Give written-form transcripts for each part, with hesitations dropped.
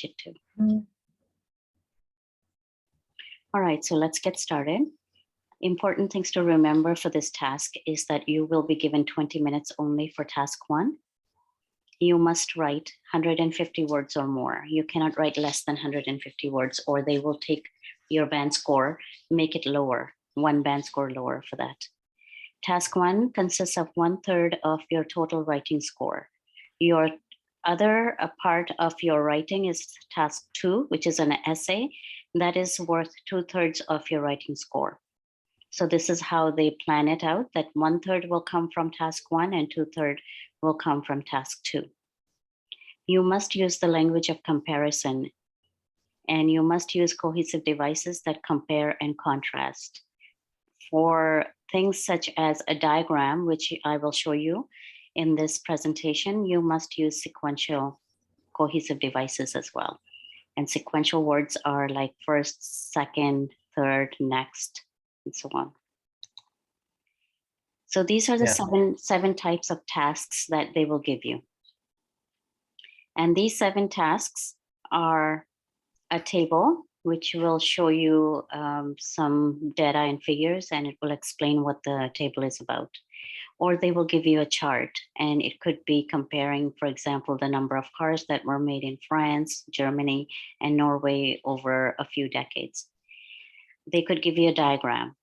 it to. All right, so let's get started. Important things to remember for this task is that you will be given 20 minutes only for task 1. You must write 150 words or more. You cannot write less than 150 words or they will take your band score, make it lower, 1 band score lower for that. Task 1 consists of 1/3 of your total writing score. Your other part of your writing is task 2, which is an essay that is worth 2/3 of your writing score. So this is how they plan it out, that 1/3 will come from task 1 and 2/3 will come from task 2. You must use the language of comparison and you must use cohesive devices that compare and contrast. For things such as a diagram, which I will show you in this presentation, you must use sequential cohesive devices as well. And sequential words are like first, second, third, next, and so on. So these are the seven types of tasks that they will give you. And these 7 tasks are a table, which will show you some data and figures, and it will explain what the table is about. Or they will give you a chart, and it could be comparing, for example, the number of cars that were made in France, Germany, and Norway over a few decades. They could give you a diagram.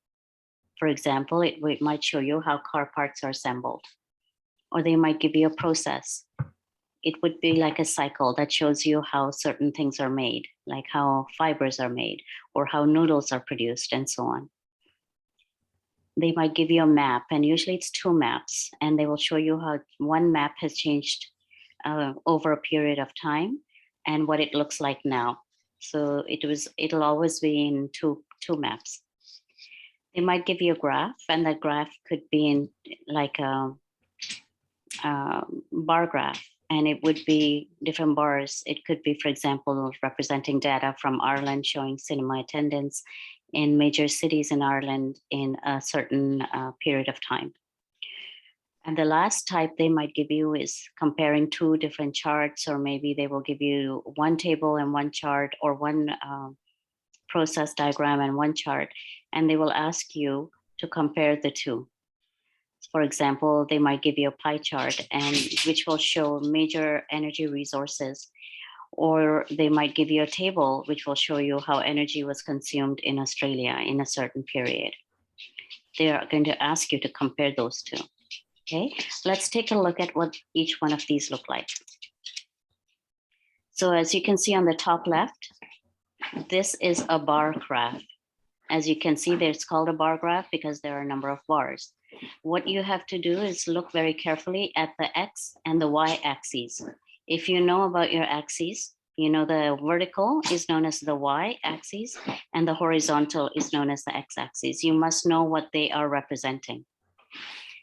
For example, it might show you how car parts are assembled. Or they might give you a process. It would be like a cycle that shows you how certain things are made, like how fibers are made or how noodles are produced and so on. They might give you a map, and usually it's 2 maps, and they will show you how 1 map has changed over a period of time and what it looks like now. So it'll always be in two maps. They might give you a graph, and that graph could be in like a bar graph, and it would be different bars. It could be, for example, representing data from Ireland showing cinema attendance in major cities in Ireland in a certain period of time. And the last type they might give you is comparing 2 different charts, or maybe they will give you 1 table and 1 chart, or 1 process diagram and 1 chart, and they will ask you to compare the 2. For example, they might give you a pie chart, and which will show major energy resources, or they might give you a table which will show you how energy was consumed in Australia in a certain period. They are going to ask you to compare those 2. Okay, let's take a look at what each one of these look like. So as you can see on the top left, this is a bar graph. As you can see, it's called a bar graph because there are a number of bars. What you have to do is look very carefully at the X and the Y axes. If you know about your axes, you know the vertical is known as the Y axis and the horizontal is known as the X axis. You must know what they are representing.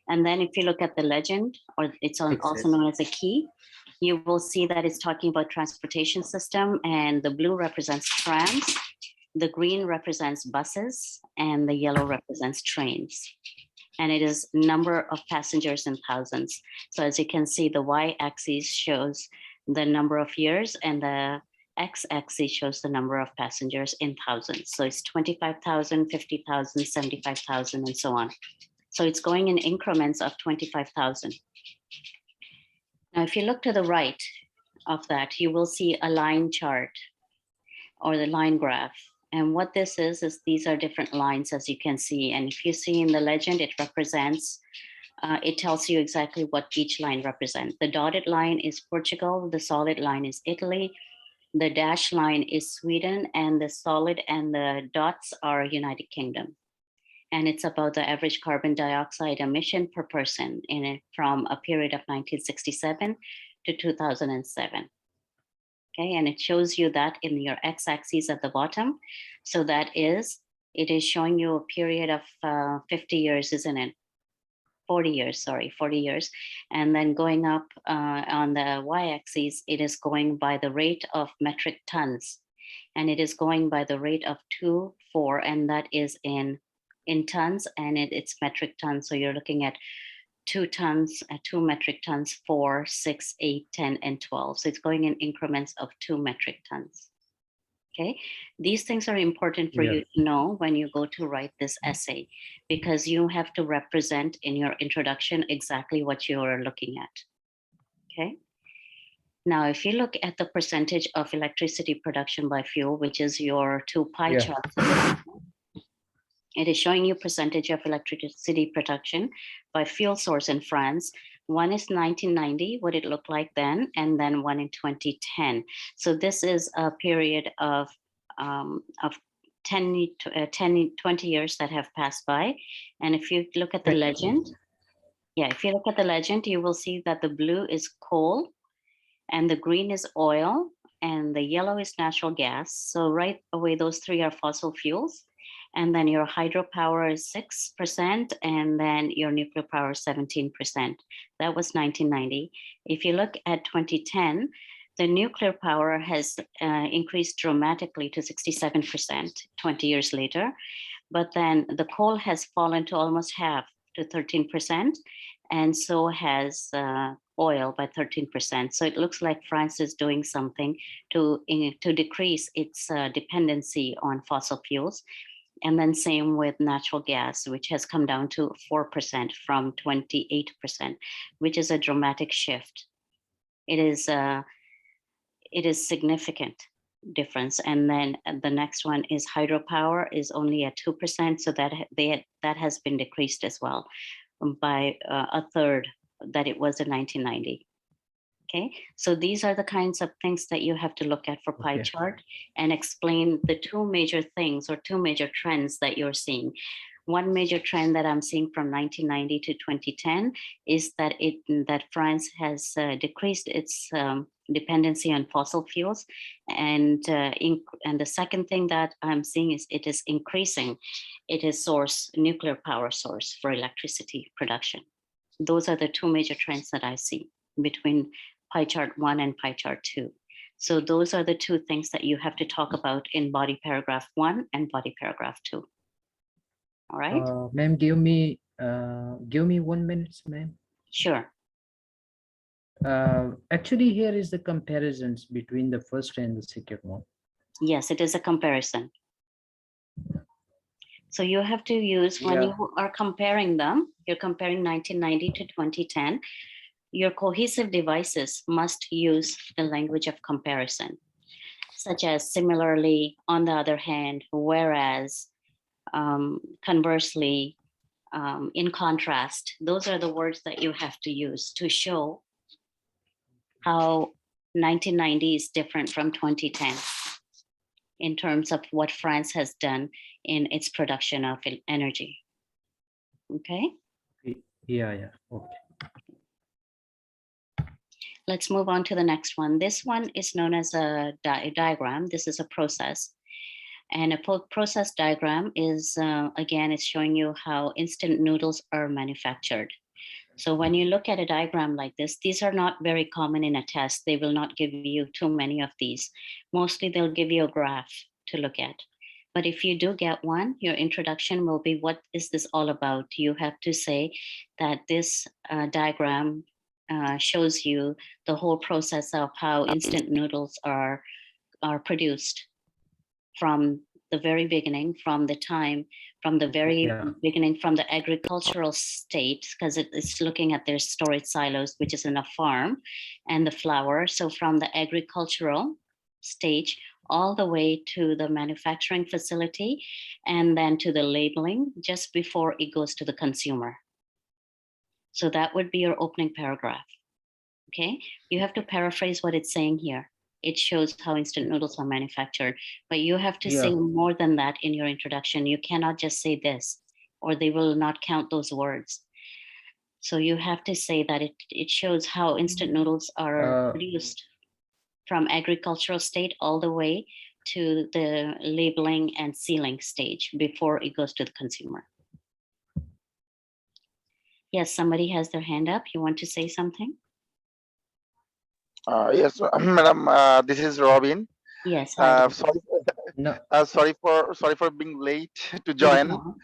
And then if you look at the legend, or it's also known as a key, you will see that it's talking about transportation system, and the blue represents trams, the green represents buses, and the yellow represents trains. And it is number of passengers in thousands. So as you can see, the Y-axis shows the number of years, and the X-axis shows the number of passengers in thousands. So it's 25,000, 50,000, 75,000, and so on. So it's going in increments of 25,000. Now, if you look to the right of that, you will see a line chart or the line graph. And what this is these are different lines, as you can see. And if you see in the legend, it represents, it tells you exactly what each line represents. The dotted line is Portugal, the solid line is Italy, the dashed line is Sweden, and the solid and the dots are United Kingdom. And it's about the average carbon dioxide emission per person in it from a period of 1967 to 2007. Okay, and it shows you that in your x-axis at the bottom. So that is, it is showing you a period of 50 years, isn't it? 40 years, sorry, 40 years. And then going up on the y-axis, it is going by the rate of metric tons. And it is going by the rate of 2,4, and that is in tons, and it's metric tons. So you're looking at 2 tons, 2 metric tons, 4, 6, 8, 10, and 12. So it's going in increments of 2 metric tons. Okay, these things are important for you to know when you go to write this essay, because you have to represent in your introduction exactly what you're looking at. Okay. Now, if you look at the percentage of electricity production by fuel, which is your 2 pie charts, it is showing you percentage of electricity production by fuel source in France. One is 1990, what it looked like then, and then one in 2010. So this is a period of 10, 20 years that have passed by. And if you look at the legend, if you look at the legend, you will see that the blue is coal, and the green is oil, and the yellow is natural gas. So right away, those three are fossil fuels. And then your hydropower is 6%, and then your nuclear power is 17%. That was 1990. If you look at 2010, the nuclear power has increased dramatically to 67% 20 years later. But then the coal has fallen to almost half, to 13%, and so has oil by 13%. So it looks like France is doing something to decrease its dependency on fossil fuels. And then same with natural gas, which has come down to 4% from 28%, which is a dramatic shift. It is significant difference. And then the next one is hydropower is only at 2%. So that has been decreased as well by a third that it was in 1990. Okay, so these are the kinds of things that you have to look at for pie chart and explain the two major things or two major trends that you're seeing. One major trend that I'm seeing from 1990 to 2010 is that France has decreased its dependency on fossil fuels, and the second thing that I'm seeing is it is increasing. It is nuclear power source for electricity production. Those are the two major trends that I see between pie chart 1 and pie chart 2. So those are the two things that you have to talk about in body paragraph 1 and body paragraph 2. All right. Ma'am, give me 1 minute, ma'am. Sure. Actually, here is the comparisons between the first and the second one. Yes, it is a comparison. So you have to use, when you are comparing them, you're comparing 1990 to 2010, your cohesive devices must use the language of comparison, such as similarly, on the other hand, whereas, conversely, in contrast. Those are the words that you have to use to show how 1990 is different from 2010 in terms of what France has done in its production of energy. Okay? Yeah. Okay. Let's move on to the next one. This one is known as a diagram. This is a process. And a process diagram is, again, it's showing you how instant noodles are manufactured. So when you look at a diagram like this, these are not very common in a test. They will not give you too many of these. Mostly they'll give you a graph to look at. But if you do get one, your introduction will be, what is this all about? You have to say that this diagram shows you the whole process of how instant noodles are produced from the very beginning, from the beginning, from the agricultural state, because it's looking at their storage silos, which is in a farm, and the flour. So from the agricultural stage all the way to the manufacturing facility, and then to the labeling just before it goes to the consumer. So that would be your opening paragraph. Okay, you have to paraphrase what it's saying here. It shows how instant noodles are manufactured, but you have to say more than that in your introduction. You cannot just say this, or they will not count those words. So you have to say that it shows how instant noodles are produced from agricultural state all the way to the labeling and sealing stage before it goes to the consumer. Yes, somebody has their hand up. You want to say something? Yes, madam. This is Robin. Yes. Sorry for being late to join.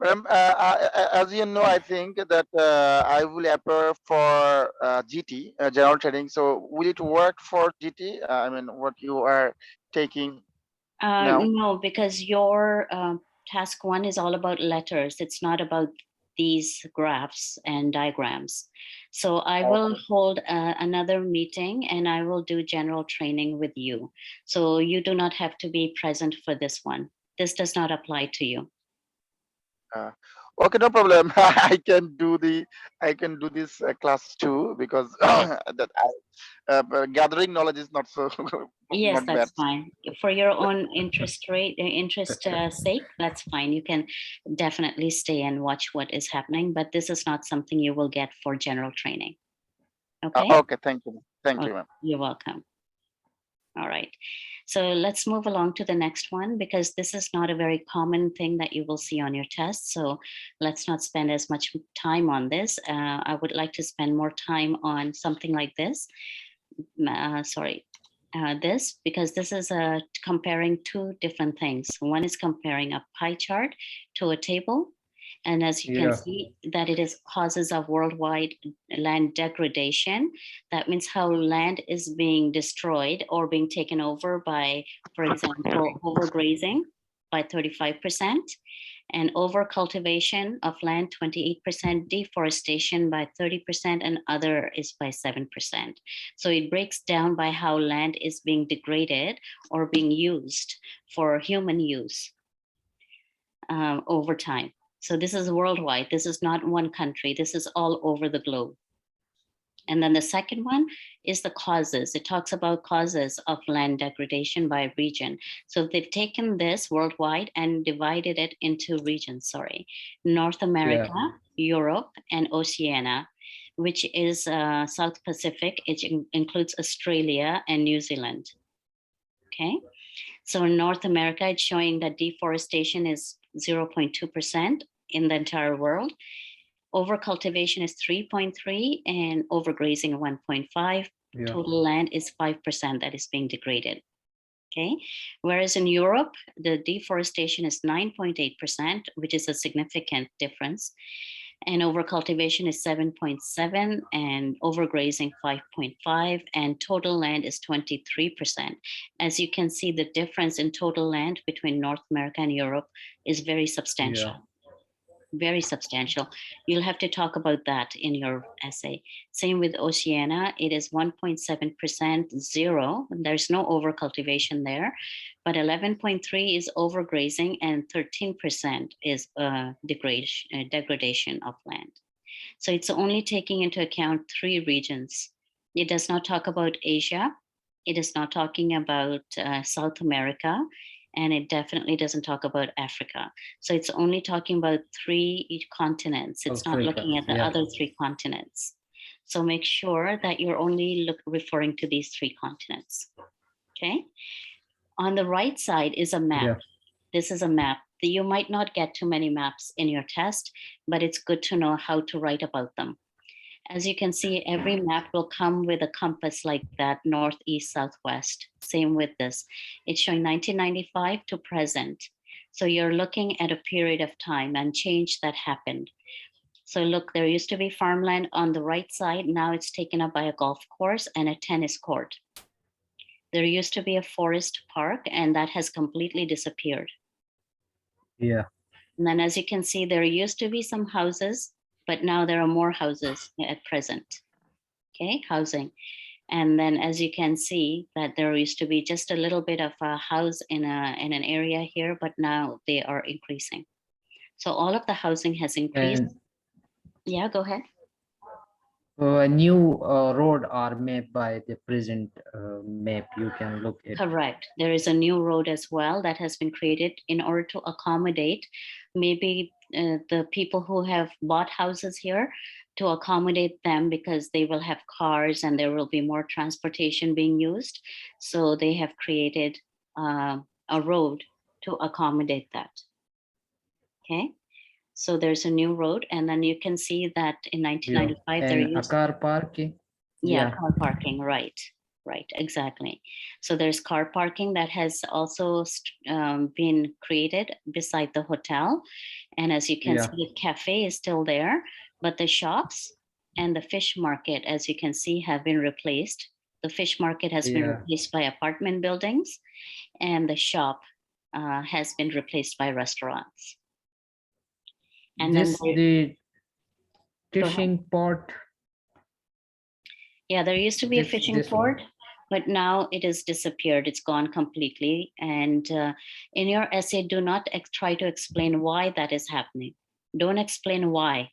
Madam, as you know, I think that I will apply for GT, general training. So will it work for GT? I mean, what you are taking now? No, because your task one is all about letters. It's not about these graphs and diagrams. So I will hold another meeting and I will do general training with you. So you do not have to be present for this one. This does not apply to you. Okay, no problem. I can do this class too, because that gathering knowledge is not so Yes, not bad. that's fine. For your own interest sake, that's fine. You can definitely stay and watch what is happening, but this is not something you will get for general training. Okay. Okay, thank you. Thank you, ma'am. You're welcome. All right. So let's move along to the next one, because this is not a very common thing that you will see on your test. So let's not spend as much time on this. I would like to spend more time on something like this. This, because this is comparing two different things. One is comparing a pie chart to a table. And as you can see that it is causes of worldwide land degradation. That means how land is being destroyed or being taken over by, for example, overgrazing by 35%, and overcultivation of land 28%, deforestation by 30%, and other is by 7%. So it breaks down by how land is being degraded or being used for human use over time. So this is worldwide. This is not one country. This is all over the globe. And then the second one is the causes. It talks about causes of land degradation by region. So they've taken this worldwide and divided it into regions, North America, Europe, and Oceania, which is South Pacific. It includes Australia and New Zealand. Okay. So in North America, it's showing that deforestation is 0.2% in the entire world. Overcultivation is 3.3 and overgrazing 1.5. Total land is 5% that is being degraded. Okay. Whereas in Europe, the deforestation is 9.8%, which is a significant difference. And overcultivation is 7.7 and overgrazing 5.5, and total land is 23%. As you can see, the difference in total land between North America and Europe is very substantial. Very substantial. You'll have to talk about that in your essay. Same with Oceania, it is 1.7% zero. There's no overcultivation there, but 11.3 is overgrazing and 13% is degradation of land. So it's only taking into account 3 regions. It does not talk about Asia. It is not talking about South America. And it definitely doesn't talk about Africa. So it's only talking about 3 continents. It's not looking at the other 3 continents. So make sure that you're only referring to these 3 continents. Okay. On the right side is a map. This is a map. You might not get too many maps in your test, but it's good to know how to write about them. As you can see, every map will come with a compass like that, north, east, southwest. Same with this. It's showing 1995 to present. So you're looking at a period of time and change that happened. So look, there used to be farmland on the right side. Now it's taken up by a golf course and a tennis court. There used to be a forest park, and that has completely disappeared. And then as you can see, there used to be some houses, but now there are more houses at present. Okay, housing. And then as you can see that there used to be just a little bit of a house in an area here, but now they are increasing. So all of the housing has increased. Yeah, go ahead. A new road are made by the present map. You can look at. Correct. There is a new road as well that has been created in order to accommodate maybe the people who have bought houses here, to accommodate them, because they will have cars and there will be more transportation being used. So they have created a road to accommodate that. Okay. So there's a new road, and then you can see that in 1995 there used car parking. car parking, right? Right, exactly. So there's car parking that has also been created beside the hotel. And as you can Yeah. see, the cafe is still there, but the shops and the fish market, as you can see, have been replaced. The fish market has been Yeah. replaced by apartment buildings, and the shop has been replaced by restaurants. And then This the go ahead. fishing port. Yeah, there used to be a fishing This one. port, but now it has disappeared. It's gone completely. And in your essay, do not try to explain why that is happening. Don't explain why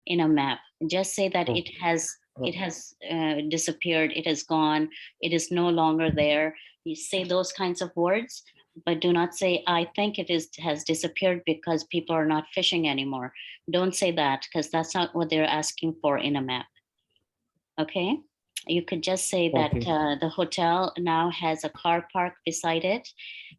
in a map. Just say that Oh, it has oh, disappeared. It has gone. It is no longer there. You say those kinds of words, but do not say I think it has disappeared because people are not fishing anymore. Don't say that, because that's not what they're asking for in a map. Okay, you could just say that okay. the hotel now has a car park beside it,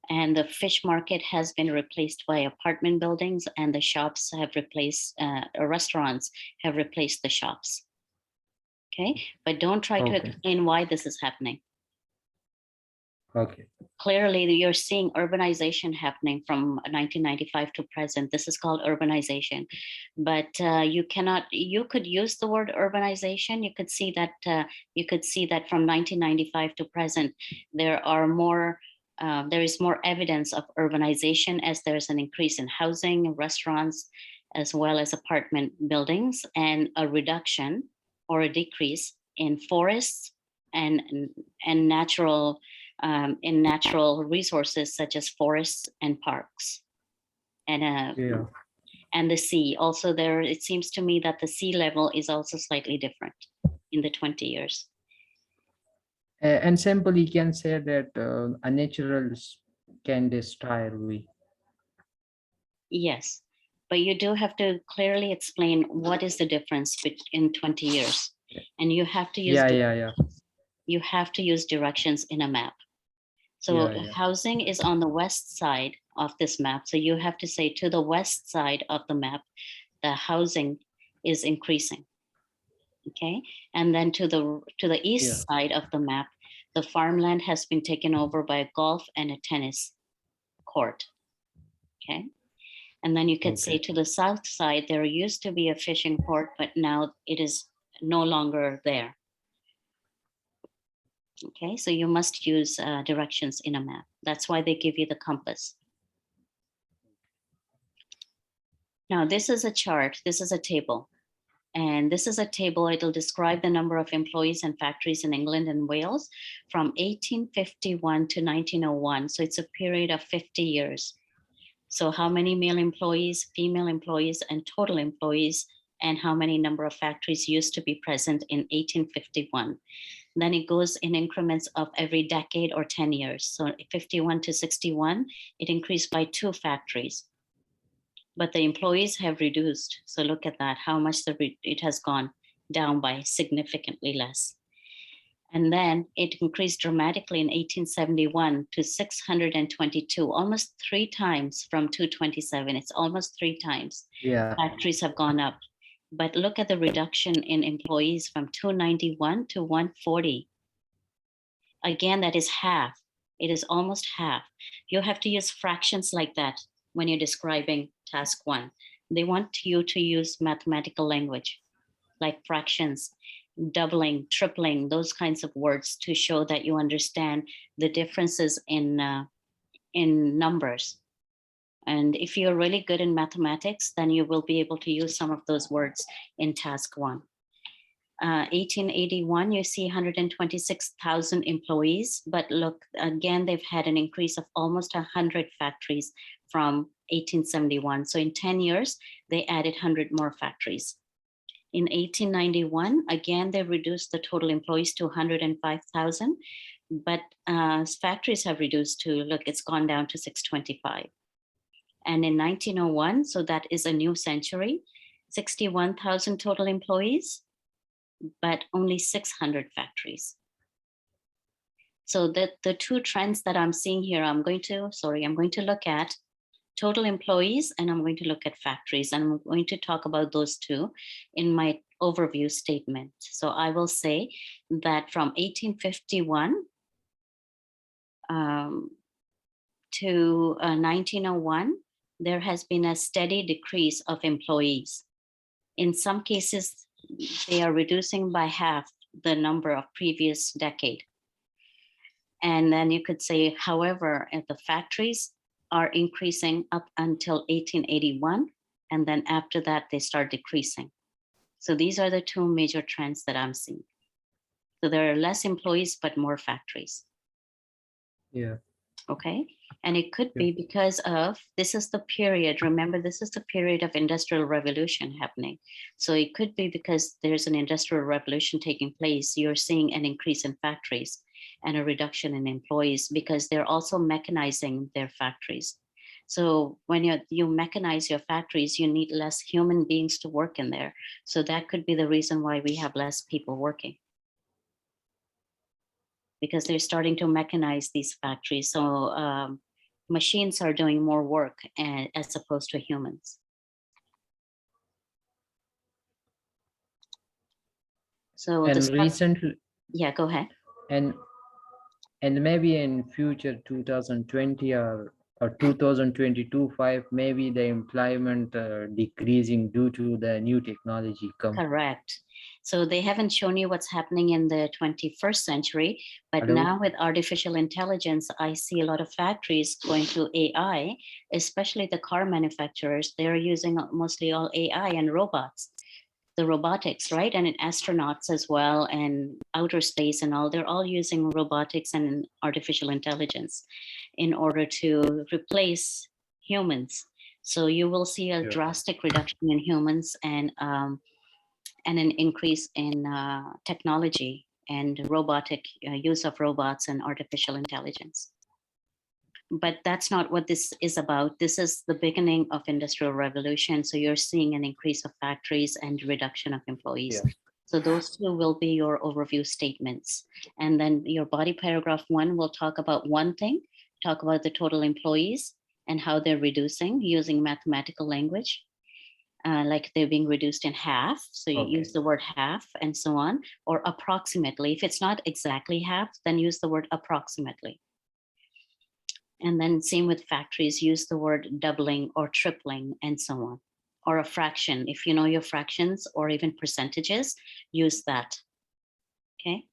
and the fish market has been replaced by apartment buildings, and the shops have replaced, restaurants have replaced the shops. Okay, but don't try to Okay. explain why this is happening. Okay. Clearly, you're seeing urbanization happening from 1995 to present. This is called urbanization, but you cannot. You could use the word urbanization. You could see that. You could see that from 1995 to present, there are more. There is more evidence of urbanization, as there's an increase in housing, restaurants, as well as apartment buildings, and a reduction or a decrease in forests and and natural in natural resources such as forests and parks, Yeah. and the sea. Also, there it seems to me that the sea level is also slightly different in the 20 years. And simply can say that a natural can destroy we. Yes, but you do have to clearly explain what is the difference in 20 years, and you have to use Yeah. Yeah. Yeah. you have to use directions in a map. So Yeah. Yeah. housing is on the west side of this map. So you have to say to the west side of the map, the housing is increasing. Okay. And then to the Yeah. east side of the map, the farmland has been taken over by a golf and a tennis court. Okay. And then you could say Okay. to the south side, there used to be a fishing port, but now it is no longer there. Okay, so you must use directions in a map. That's why they give you the compass. Now, this is a chart, this is a table. And this is a table, it'll describe the number of employees and factories in England and Wales from 1851 to 1901. So it's a period of 50 years. So how many male employees, female employees, and total employees, and how many number of factories used to be present in 1851. Then it goes in increments of every decade or 10 years. So 51 to 61, it increased by 2 factories. But the employees have reduced. So look at that, how much it has gone down by significantly less. And then it increased dramatically in 1871 to 622, almost 3 times from 227. It's almost 3 times. Yeah. Factories have gone up. But look at the reduction in employees from 291 to 140. Again, that is half. It is almost half. You have to use fractions like that when you're describing task 1. They want you to use mathematical language like fractions, doubling, tripling, those kinds of words to show that you understand the differences in numbers. And if you're really good in mathematics, then you will be able to use some of those words in task 1. 1881, you see 126,000 employees, but look, again, they've had an increase of almost 100 factories from 1871. So in 10 years, they added 100 more factories. In 1891, again, they reduced the total employees to 105,000, but factories have reduced to, look, it's gone down to 625. And in 1901, so that is a new century, 61,000 total employees, but only 600 factories. So the 2 trends that I'm seeing here, I'm going to look at total employees, and I'm going to look at factories, and I'm going to talk about those 2 in my overview statement. So I will say that from 1851 to 1901, there has been a steady decrease of employees. In some cases, they are reducing by half the number of previous decade. And then you could say, however, at the factories are increasing up until 1881. And then after that, they start decreasing. So these are the two major trends that I'm seeing. So there are less employees, but more factories. Yeah. Okay. And it could Yeah. be because of, this is the period, remember, this is the period of industrial revolution happening. So it could be because there's an industrial revolution taking place, you're seeing an increase in factories and a reduction in employees because they're also mechanizing their factories. So when you mechanize your factories, you need less human beings to work in there. So that could be the reason why we have less people working, because they're starting to mechanize these factories. So machines are doing more work as opposed to humans. So And recently, yeah, go ahead. and maybe in future 2020 or 2022 5, maybe the employment decreasing due to the new technology come. Correct. So they haven't shown you what's happening in the 21st century, but Hello? now with artificial intelligence, I see a lot of factories going to AI, especially the car manufacturers. They're using mostly all AI and robots, the robotics, right? And astronauts as well, and outer space and all. They're all using robotics and artificial intelligence in order to replace humans. So you will see a Yeah. drastic reduction in humans and an increase in technology and robotic use of robots and artificial intelligence. But that's not what this is about. This is the beginning of industrial revolution. So you're seeing an increase of factories and reduction of employees. Yeah. So those two will be your overview statements. And then your body paragraph 1 will talk about one thing, talk about the total employees and how they're reducing using mathematical language. Like they're being reduced in half. So you Okay. use the word half and so on, or approximately. If it's not exactly half, then use the word approximately. And then same with factories, use the word doubling or tripling and so on, or a fraction. If you know your fractions or even percentages, use that. Okay.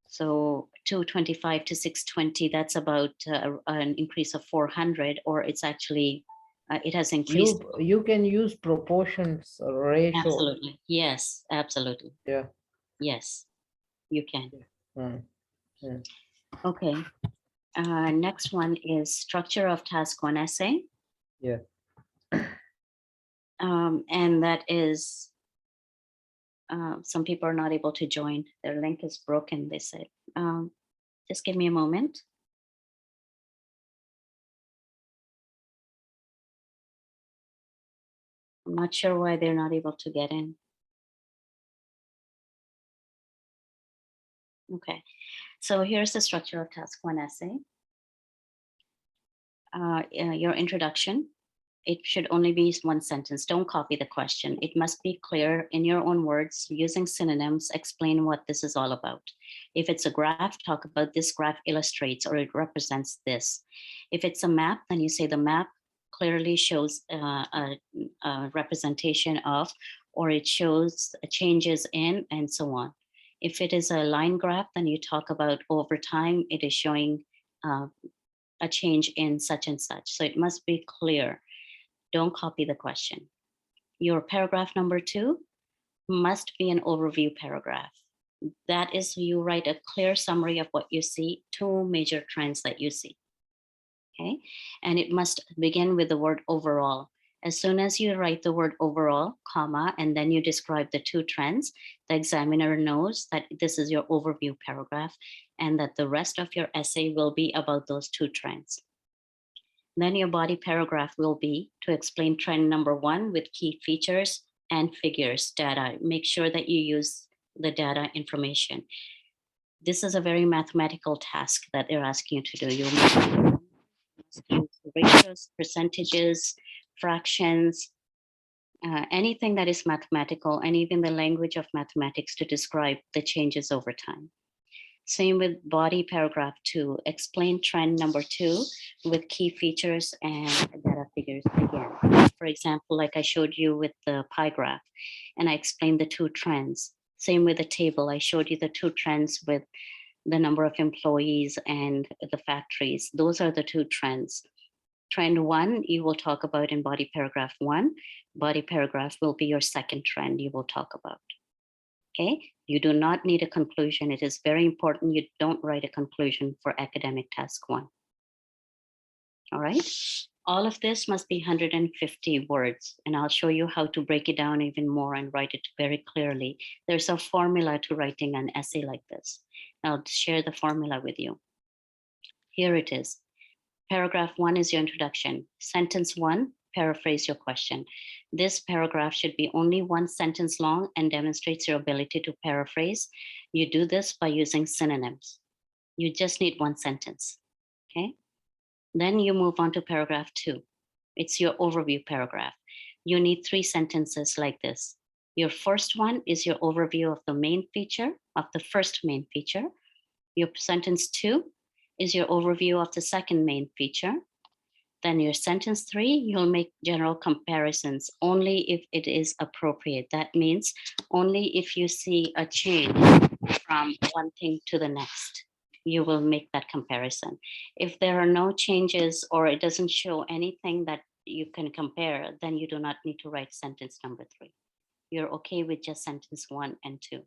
So 225 to 620, that's about an increase of 400, or it's actually, it has increased. You can use proportions ratio. Absolutely. Yes, absolutely. Yeah. Yes, you can. Mm. Okay. Next one is structure of task 1 essay. Yeah. And that is, some people are not able to join. Their link is broken, they said. Just give me a moment. I'm not sure why they're not able to get in. Okay, so here's the structure of task 1 essay. Your introduction. It should only be 1 sentence. Don't copy the question. It must be clear in your own words, using synonyms, explain what this is all about. If it's a graph, talk about this graph illustrates or it represents this. If it's a map, then you say the map clearly shows a representation of, or it shows changes in, and so on. If it is a line graph, then you talk about over time, it is showing a change in such and such. So it must be clear. Don't copy the question. Your paragraph number 2 must be an overview paragraph. That is, you write a clear summary of what you see, 2 major trends that you see. Okay, and it must begin with the word overall. As soon as you write the word overall, comma, and then you describe the 2 trends, the examiner knows that this is your overview paragraph and that the rest of your essay will be about those 2 trends. Then your body paragraph will be to explain trend number 1 with key features and figures, data. Make sure that you use the data information. This is a very mathematical task that they're asking you to do. You must use ratios, percentages, fractions, anything that is mathematical and even the language of mathematics to describe the changes over time. Same with body paragraph 2. Explain trend number 2 with key features and data figures again. For example, like I showed you with the pie graph, and I explained the 2 trends. Same with the table. I showed you the 2 trends with the number of employees and the factories. Those are the 2 trends. Trend 1, you will talk about in body paragraph 1. Body paragraph will be your second trend you will talk about. Okay, you do not need a conclusion. It is very important you don't write a conclusion for academic task 1. All right, all of this must be 150 words, and I'll show you how to break it down even more and write it very clearly. There's a formula to writing an essay like this. I'll share the formula with you. Here it is. Paragraph 1 is your introduction. Sentence 1, paraphrase your question. This paragraph should be only 1 sentence long and demonstrates your ability to paraphrase. You do this by using synonyms. You just need 1 sentence, okay? Then you move on to paragraph 2. It's your overview paragraph. You need 3 sentences like this. Your first one is your overview of the main feature, of the first main feature. Your sentence 2 is your overview of the second main feature. Then your sentence 3, you'll make general comparisons only if it is appropriate. That means only if you see a change from one thing to the next, you will make that comparison. If there are no changes or it doesn't show anything that you can compare, then you do not need to write sentence number 3. You're okay with just sentence 1 and 2.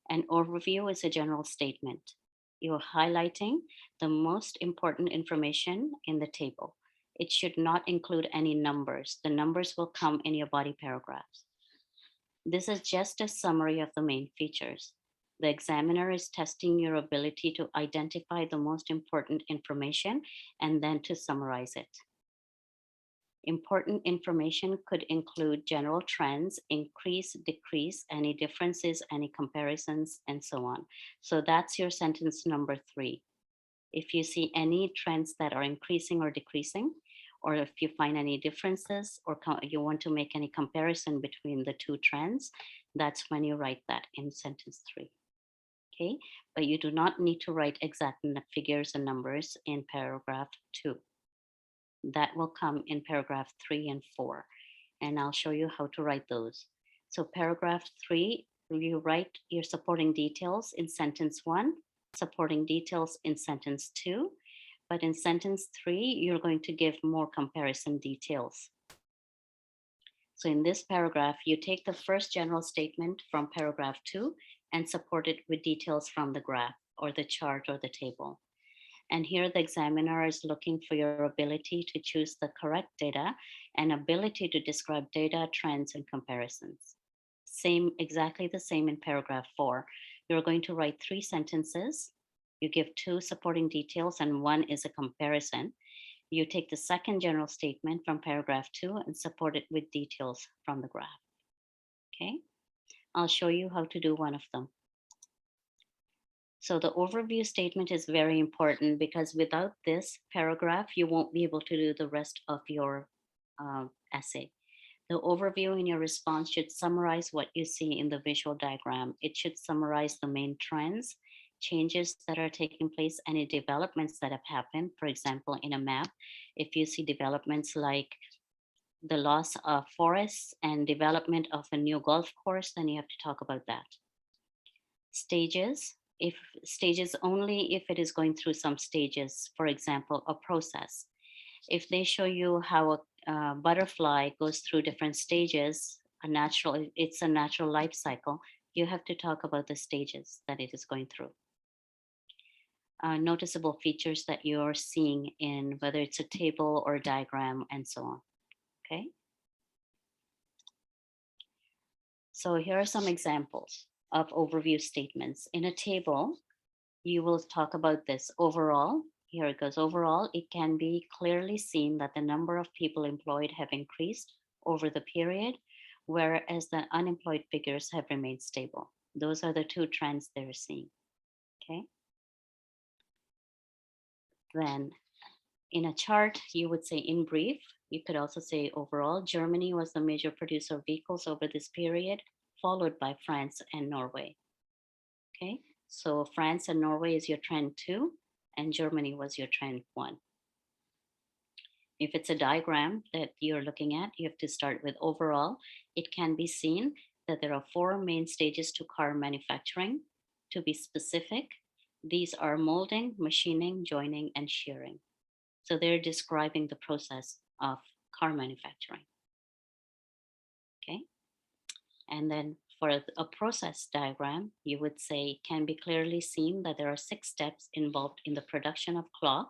An overview is a general statement. You're highlighting the most important information in the table. It should not include any numbers. The numbers will come in your body paragraphs. This is just a summary of the main features. The examiner is testing your ability to identify the most important information and then to summarize it. Important information could include general trends, increase, decrease, any differences, any comparisons, and so on. So that's your sentence number 3. If you see any trends that are increasing or decreasing, or if you find any differences or you want to make any comparison between the 2 trends, that's when you write that in sentence 3. Okay, but you do not need to write exact figures and numbers in paragraph 2. That will come in paragraph 3 and 4. And I'll show you how to write those. So paragraph 3, you write your supporting details in sentence 1, supporting details in sentence 2. But in sentence 3, you're going to give more comparison details. So in this paragraph, you take the first general statement from paragraph 2 and support it with details from the graph or the chart or the table. And here the examiner is looking for your ability to choose the correct data and ability to describe data, trends, and comparisons. Exactly the same in paragraph 4. You're going to write 3 sentences. You give 2 supporting details and 1 is a comparison. You take the second general statement from paragraph 2 and support it with details from the graph. Okay, I'll show you how to do one of them. So the overview statement is very important because without this paragraph, you won't be able to do the rest of your essay. The overview in your response should summarize what you see in the visual diagram. It should summarize the main trends, changes that are taking place, any developments that have happened. For example, in a map, if you see developments like the loss of forests and development of a new golf course, then you have to talk about that. Stages, if stages only if it is going through some stages, for example, a process. If they show you how a butterfly goes through different stages, it's a natural life cycle, you have to talk about the stages that it is going through. Noticeable features that you're seeing in whether it's a table or a diagram and so on, okay? So here are some examples of overview statements. In a table, you will talk about this overall. Here it goes. Overall, it can be clearly seen that the number of people employed have increased over the period, whereas the unemployed figures have remained stable. Those are the 2 trends they're seeing, okay? Then In a chart, you would say in brief. You could also say overall, Germany was the major producer of vehicles over this period, followed by France and Norway. Okay, so France and Norway is your trend 2, and Germany was your trend 1. If it's a diagram that you're looking at, you have to start with overall. It can be seen that there are 4 main stages to car manufacturing. To be specific, these are molding, machining, joining, and shearing. So they're describing the process of car manufacturing. Okay. And then for a process diagram, you would say can be clearly seen that there are 6 steps involved in the production of cloth,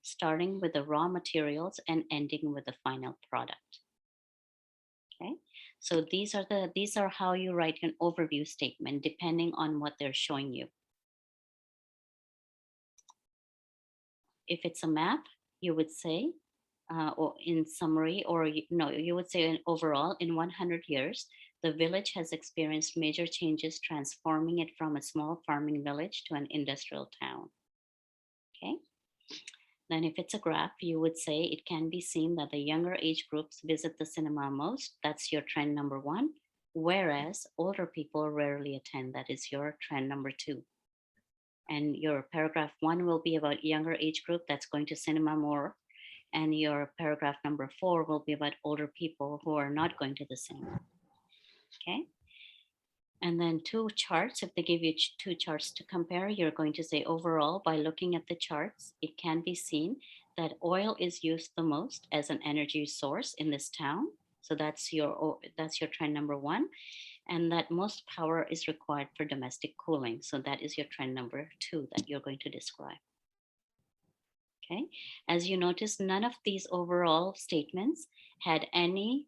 starting with the raw materials and ending with the final product. Okay, so these are how you write an overview statement depending on what they're showing you. If it's a map, you would say, or in summary, or no, you would say in overall, in 100 years, the village has experienced major changes, transforming it from a small farming village to an industrial town. Okay. Then if it's a graph, you would say it can be seen that the younger age groups visit the cinema most. That's your trend number 1. Whereas older people rarely attend. That is your trend number 2. And your paragraph 1 will be about younger age group that's going to cinema more. And your paragraph number 4 will be about older people who are not going to the cinema. Okay. And then 2 charts, if they give you 2 charts to compare, you're going to say overall, by looking at the charts, it can be seen that oil is used the most as an energy source in this town. So that's your trend number 1. And that most power is required for domestic cooling. So that is your trend number 2 that you're going to describe. Okay. As you notice, none of these overall statements had any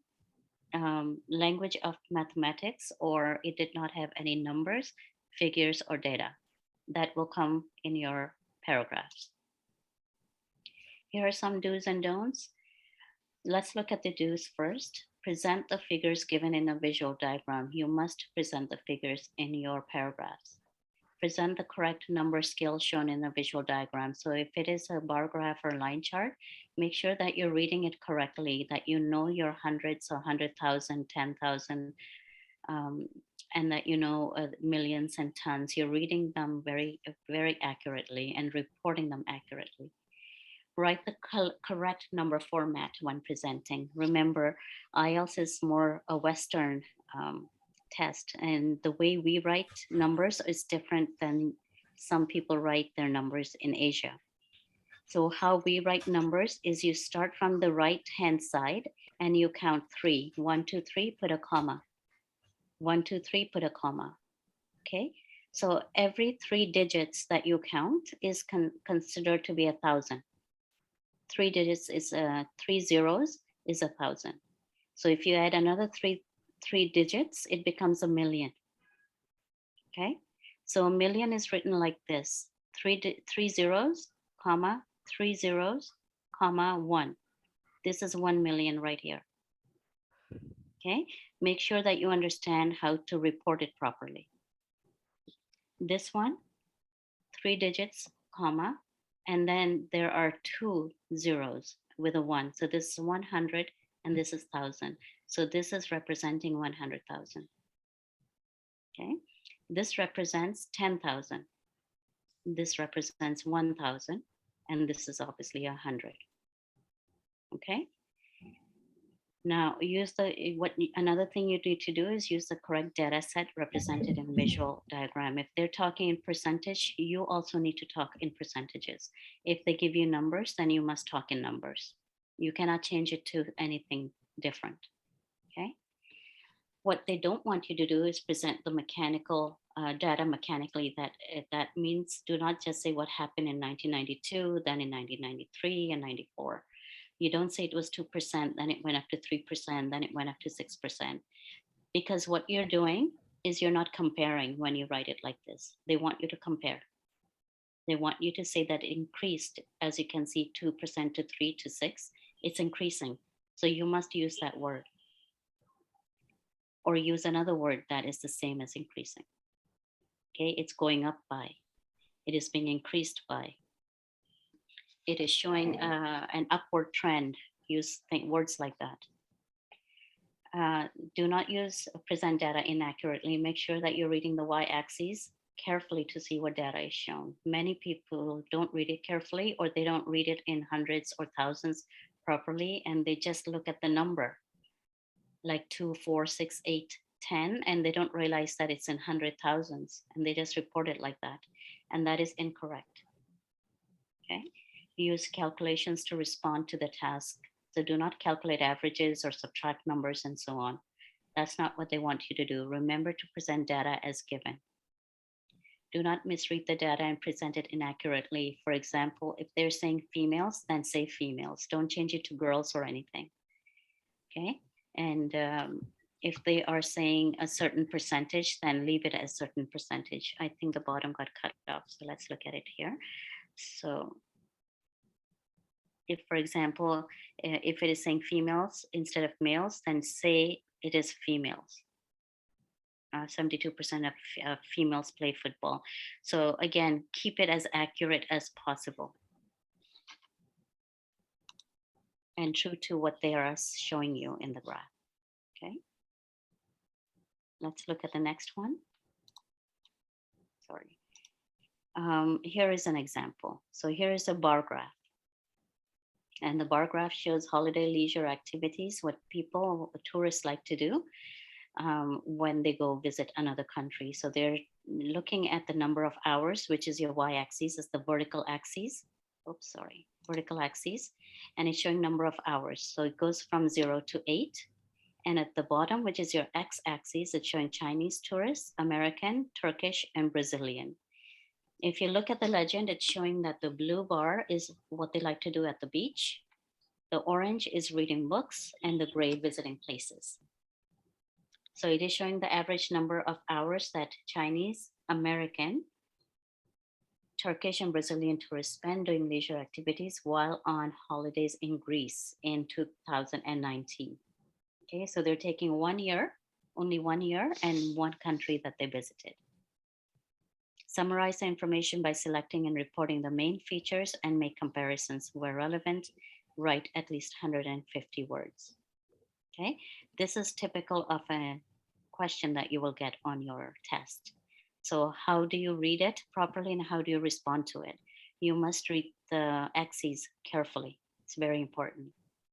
language of mathematics, or it did not have any numbers, figures, or data. That will come in your paragraphs. Here are some do's and don'ts. Let's look at the do's first. Present the figures given in a visual diagram. You must present the figures in your paragraphs. Present the correct number scale shown in a visual diagram. So if it is a bar graph or line chart, make sure that you're reading it correctly, that you know your hundreds or 100,000, 10,000, and that you know millions and tons. You're reading them very, very accurately and reporting them accurately. Write the correct number format when presenting. Remember, IELTS is more a Western test, and the way we write numbers is different than some people write their numbers in Asia. So how we write numbers is you start from the right hand side and you count 3. 1, 2, 3, put a comma. 1, 2, 3, put a comma. Okay, so every 3 digits that you count is considered to be 1,000. 3 digits is 3 zeros is 1,000. So if you add another three digits, it becomes a million. Okay, so a million is written like this: 3 zeros, comma, 3 zeros, comma, 1. This is 1 million right here. Okay, make sure that you understand how to report it properly. This one, 3 digits, comma, and then there are 2 zeros with a 1. So this is 100 and this is 1,000. So this is representing 100,000. Okay, this represents 10,000. This represents 1,000, and this is obviously 100. Okay. Now another thing you need to do is use the correct data set represented in visual diagram. If they're talking in percentage, you also need to talk in percentages. If they give you numbers, then you must talk in numbers. You cannot change it to anything different. Okay. What they don't want you to do is present the mechanical data mechanically. That means do not just say what happened in 1992, then in 1993 and 94. You don't say it was 2%, then it went up to 3%, then it went up to 6%. Because what you're doing is you're not comparing when you write it like this. They want you to compare. They want you to say that it increased, as you can see, 2% to 3 to 6. It's increasing. So you must use that word. Or use another word that is the same as increasing. Okay, it's going up by. It is being increased by. it is showing an upward trend. Use words like that. Do not use present data inaccurately. Make sure that you're reading the y-axis carefully to see what data is shown. Many people don't read it carefully, or they don't read it in hundreds or thousands properly, and they just look at the number like 2, 4, 6, 8, 10, and they don't realize that it's in hundred thousands, and they just report it like that, and that is incorrect. Okay, use calculations to respond to the task. So do not calculate averages or subtract numbers and so on. That's not what they want you to do. Remember to present data as given. Do not misread the data and present it inaccurately. For example, if they're saying females, then say females. Don't change it to girls or anything. Okay, and if they are saying a certain percentage, then leave it as certain percentage. I think the bottom got cut off, so let's look at it here. So if, for example, if it is saying females instead of males, then say it is females. 72% of females play football. So again, keep it as accurate as possible and true to what they are showing you in the graph. Okay. Let's look at the next one. Sorry. Here is an example. So here is a bar graph. And the bar graph shows holiday leisure activities, what people, tourists like to do when they go visit another country. So they're looking at the number of hours, which is your y-axis, is the vertical axis. Oops, sorry, vertical axis. And it's showing number of hours. So it goes from 0 to 8. And at the bottom, which is your x-axis, it's showing Chinese tourists, American, Turkish, and Brazilian. If you look at the legend, it's showing that the blue bar is what they like to do at the beach. The orange is reading books, and the gray visiting places. So it is showing the average number of hours that Chinese, American, Turkish, and Brazilian tourists spend doing leisure activities while on holidays in Greece in 2019. Okay, so they're taking 1 year, only 1 year, and one country that they visited. Summarize the information by selecting and reporting the main features and make comparisons where relevant. Write at least 150 words. Okay, this is typical of a question that you will get on your test. So how do you read it properly and how do you respond to it? You must read the axes carefully. It's very important.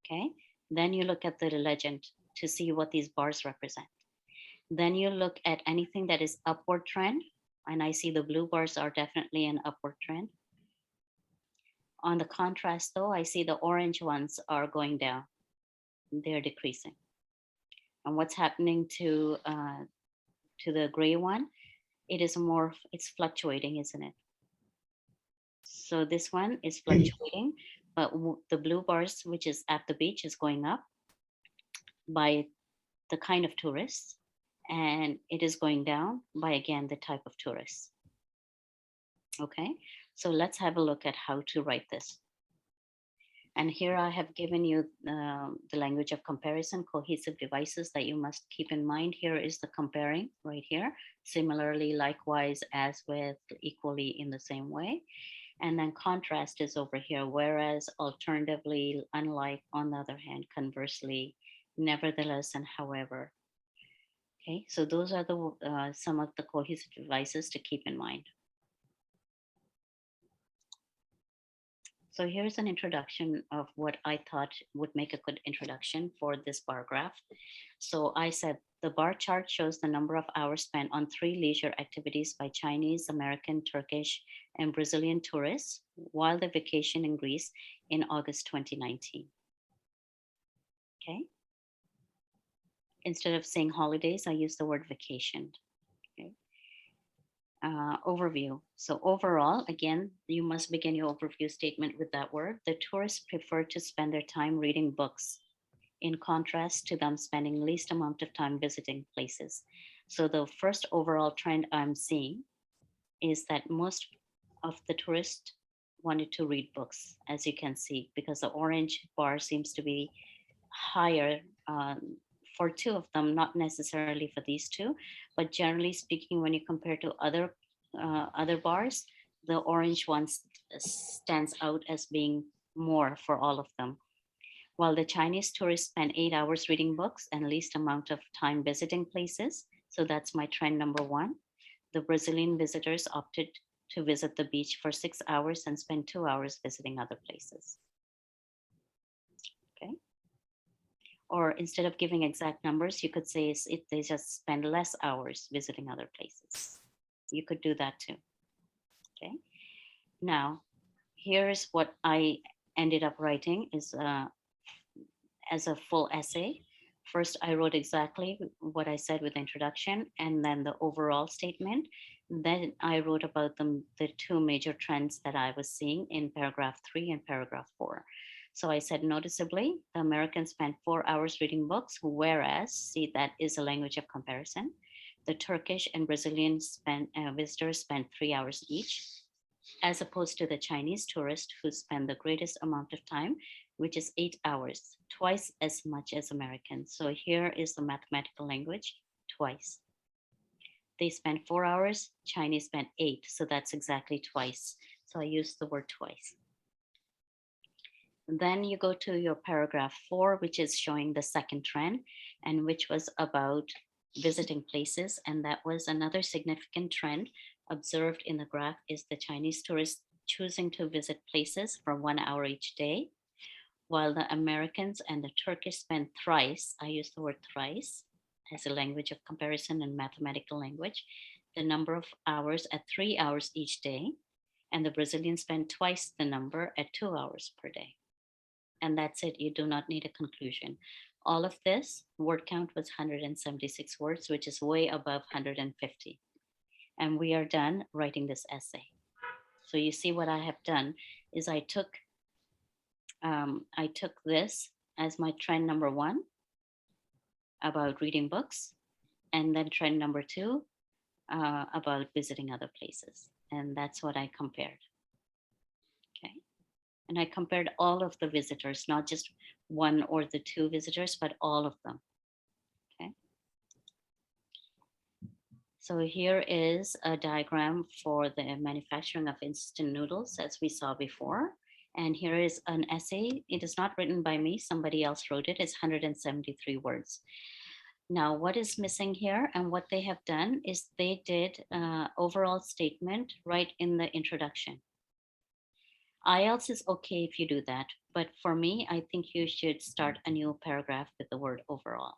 Okay, then you look at the legend to see what these bars represent. Then you look at anything that is upward trend, and I see the blue bars are definitely an upward trend. On the contrast though, I see the orange ones are going down. They're decreasing. And what's happening to the gray one? It is more, it's fluctuating, isn't it? So this one is fluctuating, but the blue bars, which is at the beach, is going up by the kind of tourists, and it is going down by, again, the type of tourists. Okay, so let's have a look at how to write this. And here I have given you the language of comparison, cohesive devices that you must keep in mind. Here is the comparing right here. Similarly, likewise, as with, equally, in the same way. And then contrast is over here, whereas, alternatively, unlike, on the other hand, conversely, nevertheless, and however. Okay, so those are the some of the cohesive devices to keep in mind. So here's an introduction of what I thought would make a good introduction for this bar graph. So I said the bar chart shows the number of hours spent on 3 leisure activities by Chinese, American, Turkish, and Brazilian tourists while they vacation in Greece in August 2019. Okay. Instead of saying holidays, I use the word vacation. Okay. Overview. So overall, again, you must begin your overview statement with that word. The tourists prefer to spend their time reading books, in contrast to them spending least amount of time visiting places. So the first overall trend I'm seeing is that most of the tourists wanted to read books, as you can see, because the orange bar seems to be higher for 2 of them, not necessarily for these 2, but generally speaking, when you compare to other bars, The orange one stands out as being more for all of them. While the Chinese tourists spend 8 hours reading books and least amount of time visiting places, so that's my trend number one. The Brazilian visitors opted to visit the beach for 6 hours and spend 2 hours visiting other places. Okay. Or instead of giving exact numbers, you could say they just spend less hours visiting other places. You could do that too. Okay. Now, here's what I ended up writing is as a full essay. First, I wrote exactly what I said with the introduction and then the overall statement. Then I wrote about the two major trends that I was seeing in paragraph 3 and paragraph 4. So I said, noticeably, the Americans spent 4 hours reading books, whereas, see, that is a language of comparison. The Turkish and Brazilian visitors spent 3 hours each, as opposed to the Chinese tourists who spend the greatest amount of time, which is 8 hours, twice as much as Americans. So here is the mathematical language, twice. They spent 4 hours, Chinese spent 8, so that's exactly twice. So I used the word twice. Then you go to your paragraph 4, which is showing the second trend, and which was about visiting places. And that was another significant trend observed in the graph is the Chinese tourists choosing to visit places for 1 hour each day, while the Americans and the Turkish spend thrice, I use the word thrice as a language of comparison and mathematical language, the number of hours at 3 hours each day, and the Brazilians spend twice the number at 2 hours per day. And that's it. You do not need a conclusion. All of this word count was 176 words, which is way above 150. And we are done writing this essay. So you see what I have done is I took this as my trend number one about reading books, and then trend number two about visiting other places. And that's what I compared. Okay. And I compared all of the visitors, not just one or the two visitors, but all of them. Okay. So here is a diagram for the manufacturing of instant noodles, as we saw before. And here is an essay. It is not written by me. Somebody else wrote it. It's 173 words. Now, what is missing here and what they have done is they did overall statement right in the introduction. IELTS is okay if you do that, but for me, I think you should start a new paragraph with the word overall.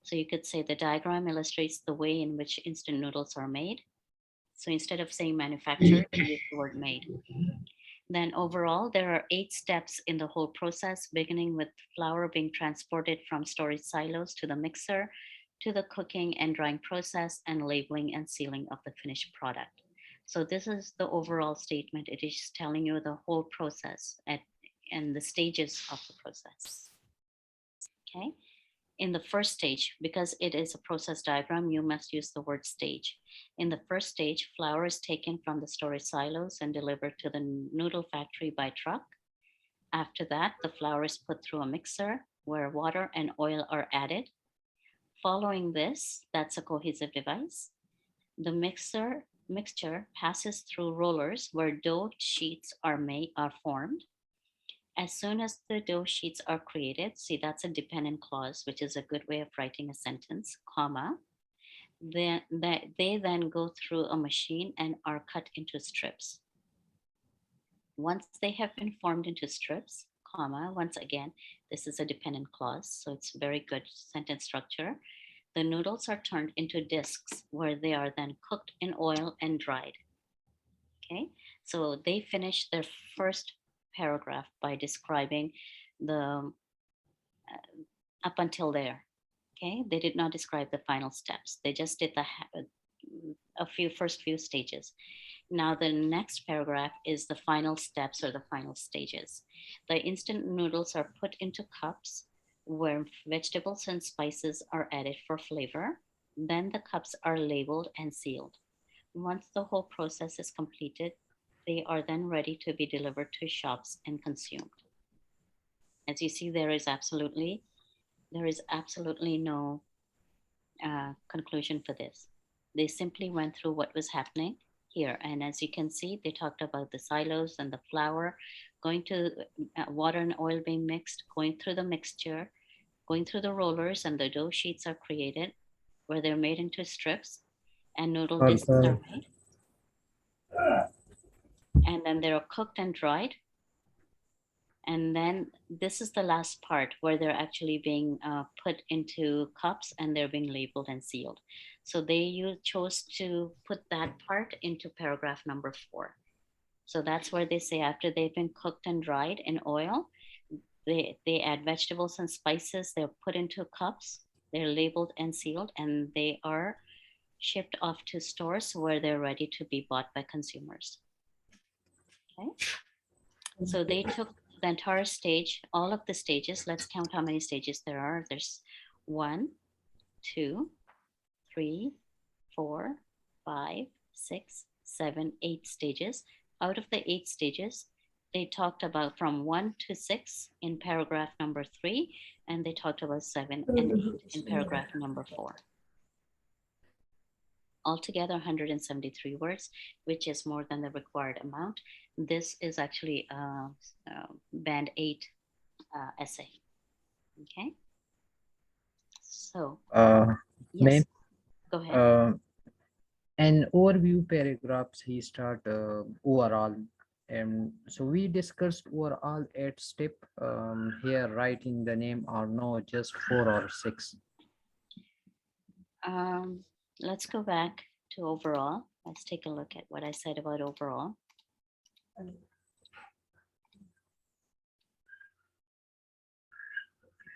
So you could say the diagram illustrates the way in which instant noodles are made. So instead of saying manufactured, you use the word made. Then overall, there are 8 steps in the whole process, beginning with flour being transported from storage silos to the mixer, to the cooking and drying process, and labeling and sealing of the finished product. So this is the overall statement. It is telling you the whole process and the stages of the process. Okay. In the first stage, because it is a process diagram, you must use the word stage. In the first stage, flour is taken from the storage silos and delivered to the noodle factory by truck. After that, the flour is put through a mixer where water and oil are added. Following this, that's a cohesive device. The mixture passes through rollers where dough sheets are formed. As soon as the dough sheets are created, see, that's a dependent clause, which is a good way of writing a sentence, comma. Then they then go through a machine and are cut into strips. Once they have been formed into strips, comma, once again, this is a dependent clause, so it's very good sentence structure. The noodles are turned into discs where they are then cooked in oil and dried. Okay, so they finish their first paragraph by describing the up until there. Okay, they did not describe the final steps. They just did the first few stages. Now the next paragraph is the final steps or the final stages. The instant noodles are put into cups where vegetables and spices are added for flavor. Then the cups are labeled and sealed. Once the whole process is completed, they are then ready to be delivered to shops and consumed. As you see, there is absolutely no conclusion for this. They simply went through what was happening here. And as you can see, they talked about the silos and the flour going to water and oil being mixed, going through the mixture, going through the rollers, and the dough sheets are created where they're made into strips and noodle discs are made. And then they're cooked and dried. And then this is the last part where they're actually being put into cups and they're being labeled and sealed. So you chose to put that part into paragraph number 4. So that's where they say after they've been cooked and dried in oil, they add vegetables and spices, they're put into cups, they're labeled and sealed, and they are shipped off to stores where they're ready to be bought by consumers. Okay. So they took the entire stage, all of the stages. Let's count how many stages there are. There's 1, 2, 3, 4, 5, 6, 7, 8 stages. Out of the 8 stages, they talked about from 1 to 6 in paragraph number 3, and they talked about 7 and 8 in paragraph number 4. Altogether 173 words, which is more than the required amount. This is actually a band 8 essay. Okay. So yes, Ma'am, go ahead. an overview paragraphs he start overall. And so we discussed overall 8 step here, writing the name or no, just 4 or 6. Let's go back to overall. Let's take a look at what I said about overall.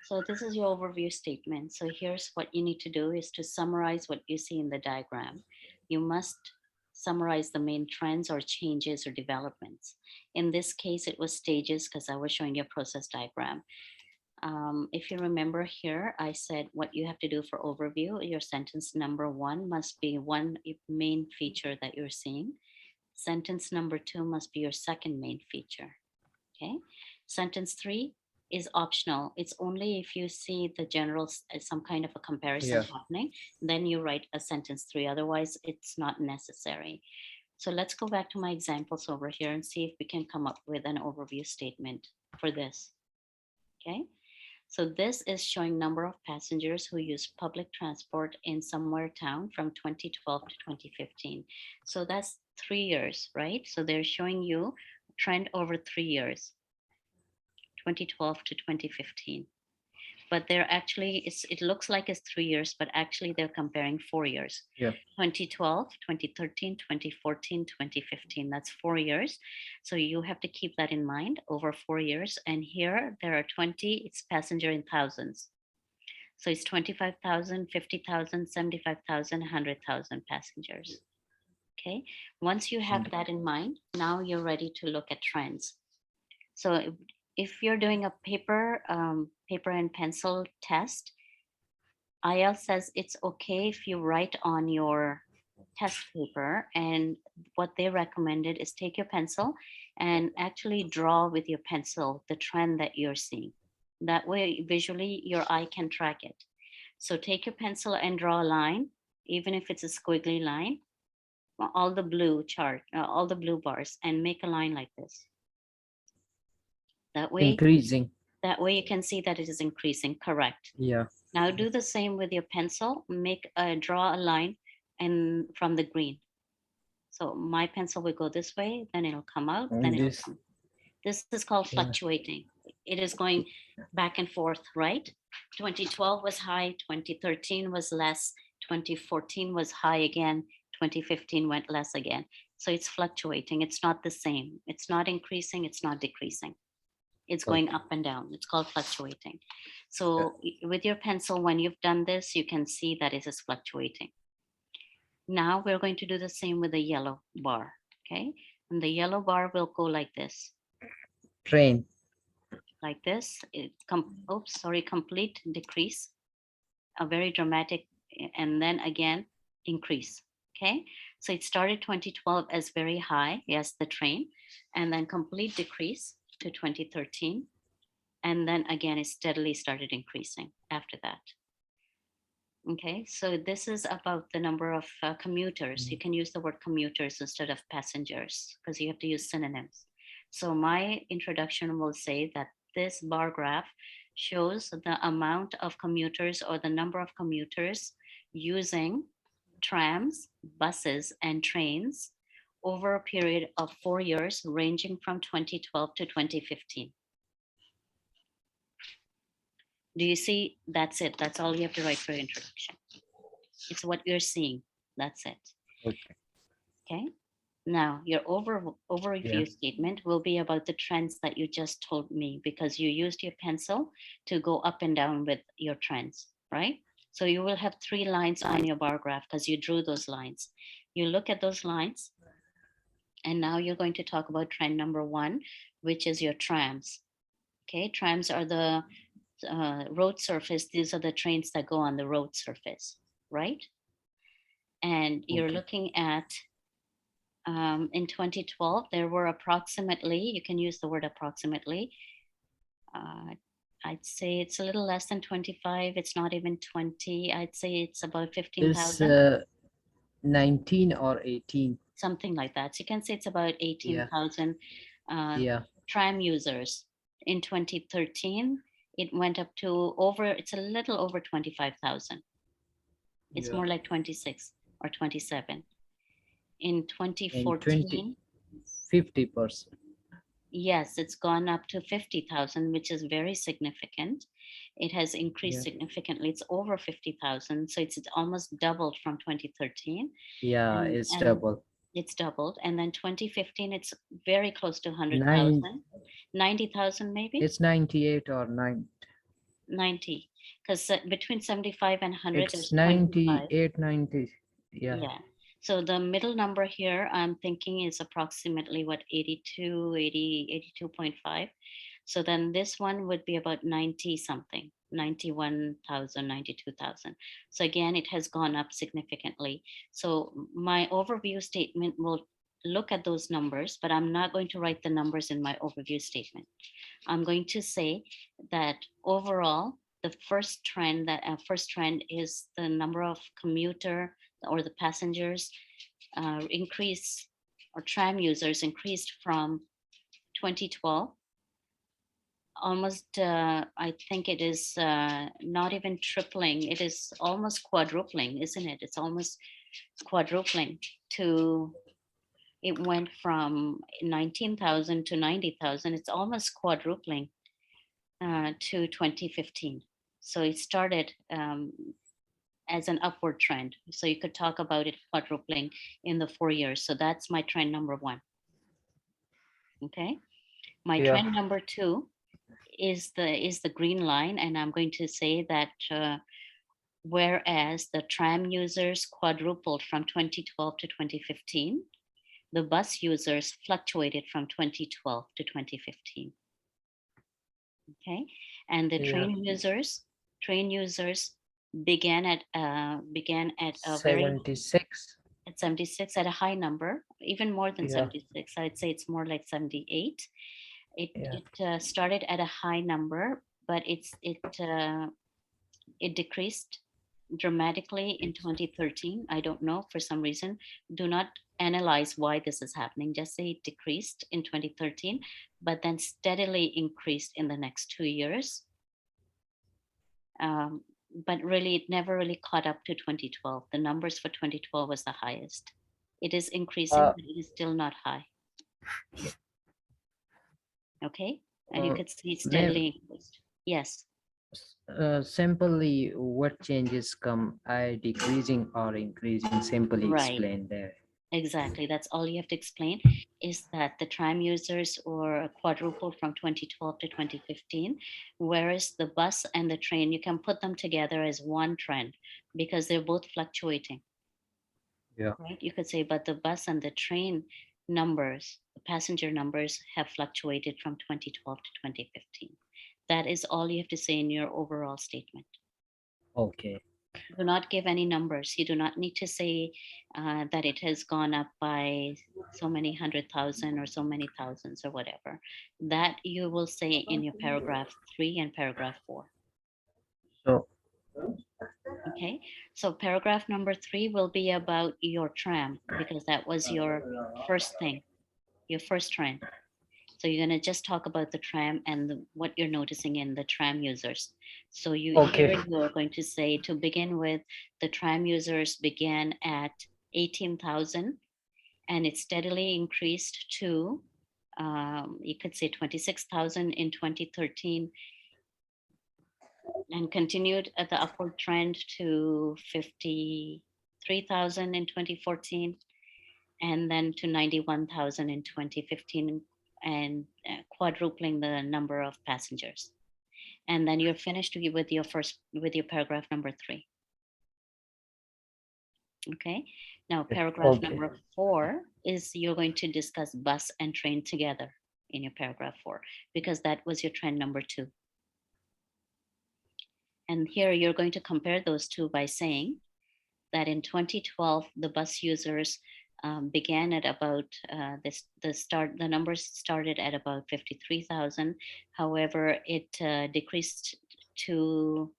So this is your overview statement. So here's what you need to do is to summarize what you see in the diagram. You must summarize the main trends or changes or developments. In this case, it was stages because I was showing you a process diagram. If you remember here, I said what you have to do for overview, your sentence number 1 must be one main feature that you're seeing. Sentence number 2 must be your second main feature. Okay. Sentence 3 is optional. It's only if you see the general, some kind of a comparison happening, then you write a sentence 3. Otherwise, it's not necessary. So let's go back to my examples over here and see if we can come up with an overview statement for this. Okay. So this is showing number of passengers who use public transport in somewhere town from 2012 to 2015. So that's 3 years, right? So they're showing you trend over 3 years, 2012 to 2015. But they're actually, it looks like it's 3 years, but actually they're comparing 4 years. Yeah. 2012, 2013, 2014, 2015. That's 4 years. So you have to keep that in mind over 4 years. And here there are 20, it's passenger in thousands. So it's 25,000, 50,000, 75,000, 100,000 passengers. Okay. Once you have that in mind, now you're ready to look at trends. So if you're doing a paper and pencil test, IELTS says it's okay if you write on your test paper, and what they recommended is take your pencil and actually draw with your pencil the trend that you're seeing. That way, visually, your eye can track it. So take your pencil and draw a line, even if it's a squiggly line, all the blue all the blue bars, and make a line like this. That way, increasing. That way you can see that it is increasing, correct? Yeah. Now do the same with your pencil, draw a line and from the green. So my pencil will go this way, then it'll come out, then it'll come. This is called fluctuating. It is going back and forth, right? 2012 was high, 2013 was less, 2014 was high again, 2015 went less again. So it's fluctuating. It's not the same. It's not increasing, it's not decreasing. It's going up and down. It's called fluctuating. So with your pencil, when you've done this, you can see that it is fluctuating. Now we're going to do the same with the yellow bar, okay? And the yellow bar will go like this. Train. Like this. Complete decrease, a very dramatic, and then again, increase, okay? So it started 2012 as very high, yes, the train, and then complete decrease to 2013. And then again, it steadily started increasing after that. Okay, so this is about the number of commuters. You can use the word commuters instead of passengers because you have to use synonyms. So my introduction will say that this bar graph shows the amount of commuters or the number of commuters using trams, buses, and trains over a period of 4 years, ranging from 2012 to 2015. Do you see? That's it. That's all you have to write for introduction. It's what you're seeing. That's it. Okay. Okay. Now, your Yeah. overview statement will be about the trends that you just told me because you used your pencil to go up and down with your trends, right? So you will have 3 lines on your bar graph because you drew those lines. You look at those lines, and now you're going to talk about trend number 1, which is your trams. Okay, trams are the road surface. These are the trains that go on the road surface, right? And you're Okay. looking at in 2012, there were approximately, you can use the word approximately, uh, I'd say it's a little less than 25. It's not even 20. I'd say it's about It's 15,000, 19 or 18. something like that. So you can say it's about Yeah. 18,000 uh, Yeah. tram users. In 2013, it went up to over, it's a little over 25,000. It's Yeah. more like 26 or 27. In And 20, 2014, 50%. yes, it's gone up to 50,000, which is very significant. It has increased Yeah. significantly. It's over 50,000. So it's almost doubled from 2013. Yeah, And, it's and double. it's doubled. And then 2015, it's very close to Nine. 100,000, 90,000 maybe, It's 98 or 9. 90. Because between 75 and 100, It's there's 25. 98, 90. Yeah. Yeah. So the middle number here, I'm thinking is approximately what, 82.5. So then this one would be about 90 something, 91,000, 92,000. So again, it has gone up significantly. So my overview statement will look at those numbers, but I'm not going to write the numbers in my overview statement. I'm going to say that overall, the first trend is the number of commuter or the passengers increase, or tram users increased from 2012 almost, I think it is not even tripling, it is almost quadrupling, isn't it? It's almost quadrupling to, it went from 19,000 to 90,000. It's almost quadrupling to 2015. So it started as an upward trend. So you could talk about it quadrupling in the 4 years. So that's my trend number 1. Okay. My Yeah. trend number 2 is the green line, and I'm going to say that whereas the tram users quadrupled from 2012 to 2015, the bus users fluctuated from 2012 to 2015. Okay, and the Yeah. train users began at a very 76. at 76, at a high number, even more than Yeah. 76. I'd say it's more like 78. Yeah. It started at a high number, but it decreased dramatically in 2013. I don't know, for some reason. Do not analyze why this is happening. Just say it decreased in 2013, but then steadily increased in the next 2 years. Um, but really, it never really caught up to 2012. The numbers for 2012 was the highest. It is increasing, Uh, but it is still not high. Okay, and you uh, could see may, steadily increased. Yes. simply, what changes come? I decreasing or increasing? Simply Right. explain there. Exactly. That's all you have to explain, is that the tram users were quadrupled from 2012 to 2015, whereas the bus and the train, you can put them together as one trend because they're both fluctuating, Yeah. right? You could say, but the bus and the train numbers, the passenger numbers have fluctuated from 2012 to 2015. That is all you have to say in your overall statement. Okay. Do not give any numbers. You do not need to say that it has gone up by so many 100,000 or so many thousands or whatever. That you will say in your paragraph 3 and paragraph 4. So Okay, so paragraph number 3 will be about your tram because that was your first thing, your first trend. So you're going to just talk about the tram and what you're noticing in the tram users. So here Okay. you are going to say, to begin with, the tram users began at 18,000 and it steadily increased to, you could say 26,000 in 2013 and continued at the upward trend to 53,000 in 2014 and then to 91,000 in 2015 and quadrupling the number of passengers. And then you're finished with your paragraph number 3. Okay. Now paragraph Okay. number 4 is you're going to discuss bus and train together in your paragraph 4 because that was your trend number 2. And here you're going to compare those two by saying that in 2012, the bus users began at about the numbers started at about 53,000. However, it decreased to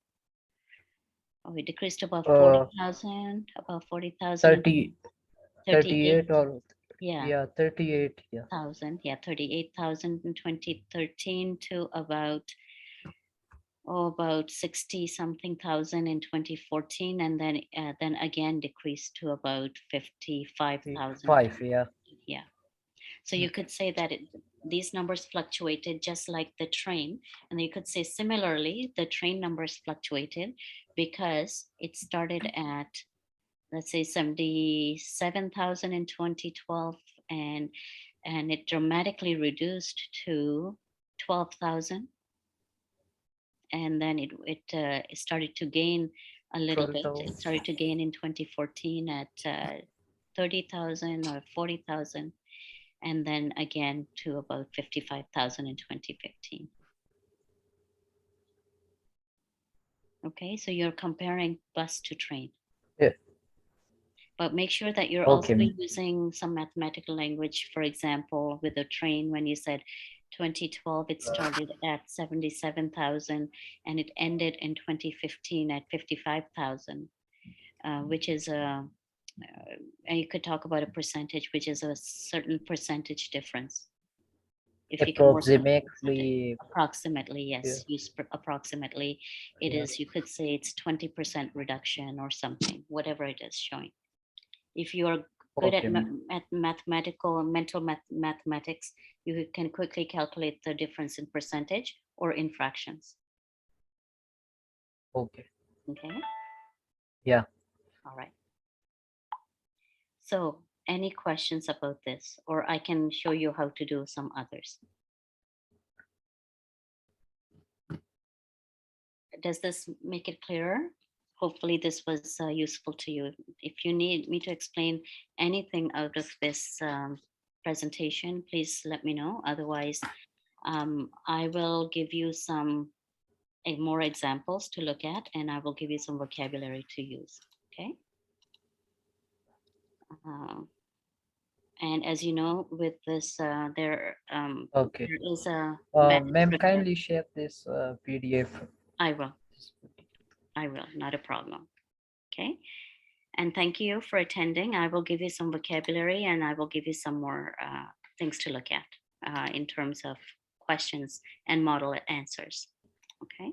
about Uh, 40,000, about 40,000, 30, 38, 38 or yeah, yeah, 38. Yeah. 38,000 in 2013 to about 60 something thousand in 2014 and then again decreased to about 55,000. 5. Yeah. Yeah, so Mm. you could say that these numbers fluctuated just like the train, and you could say similarly the train numbers fluctuated because it started at, let's say, 77,000 in 2012 and it dramatically reduced to 12,000 and then it started to gain a little bit. It 12,000. started to gain in 2014 at 30,000 or 40,000, and then again to about 55,000 in 2015. Okay, so you're comparing bus to train, Yeah. but make sure that you're also Okay. using some mathematical language. For example, with the train, when you said 2012, it started at 77,000 and it ended in 2015 at 55,000. Which is and you could talk about a percentage, which is a certain percentage difference. If you can work with the percentage, Approximately. approximately, Yeah. yes, use approximately. It Yeah. is, you could say it's 20% reduction or something, whatever it is showing. If you are good at Okay. mathematical and mental mathematics, you can quickly calculate the difference in percentage or in fractions. Okay. Okay, Yeah. all right. So any questions about this, or I can show you how to do some others. Does this make it clearer? Hopefully this was useful to you. If you need me to explain anything out of this presentation, please let me know. Otherwise, I will give you some more examples to look at and I will give you some vocabulary to use, okay? And as you know, with this, Okay. there is a Ma'am, mandatory. kindly share this PDF. I will, not a problem. Okay. And thank you for attending. I will give you some vocabulary and I will give you some more things to look at in terms of questions and model answers. Okay.